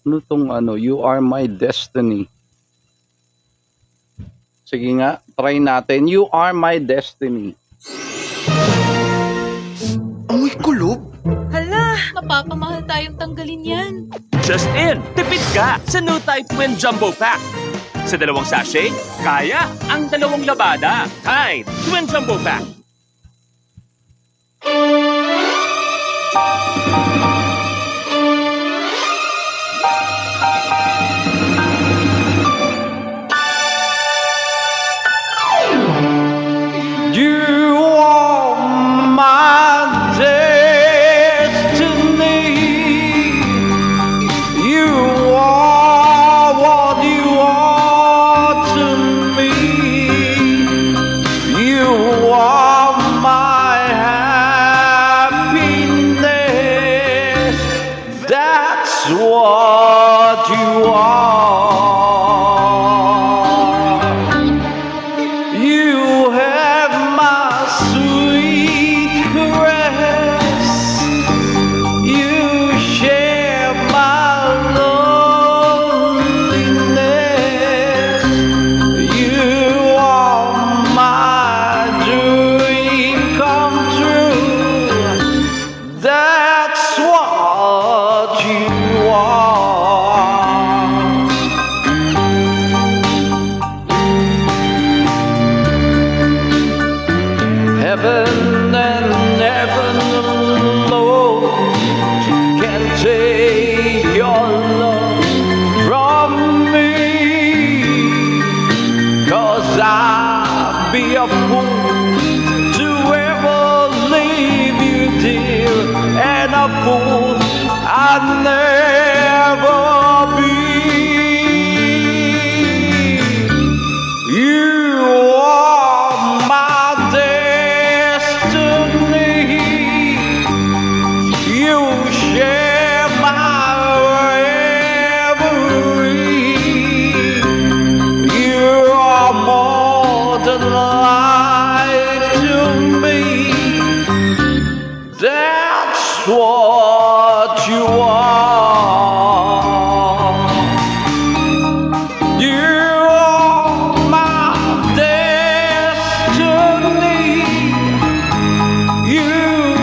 Ano tong ano, You Are My Destiny. Sige nga, try natin. You Are My Destiny. Amoy kulob? Hala, mapapamahal tayong tanggalin yan. Just in! Tipid ka sa new Tide Twin Jumbo Pack. Sa 2 sachet, kaya ang 2 labada. Tide Twin Jumbo Pack. You are my destiny. You are what you are to me. You are my happiness. That's what you are. You have my sweet caress. You share my loneliness. You are my dream come true. That's what you are. Heaven and heaven alone can take your love from me. 'Cause I'd be a fool to ever leave you, dear, and a fool I'd never be. You are my destiny. You share my reverie. You are more than life to me. That's what you are. You are my destiny. You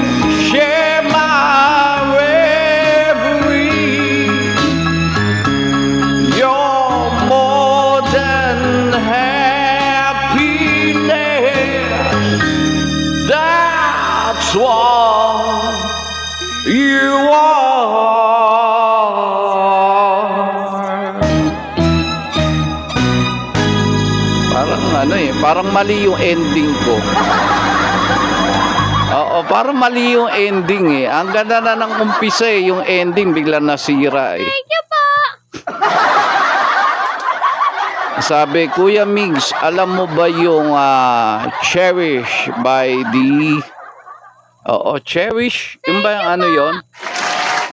share my reverie. You're more than happiness. That's what you are. Parang ano parang mali yung ending ko. Oo, parang mali yung ending eh. Ang ganda na ng umpisa eh, yung ending bigla nasira eh. Thank you po! Sabi, Kuya Migs, alam mo ba yung Cherish by the... Oo, Cherish? Yung ba yung ano yon?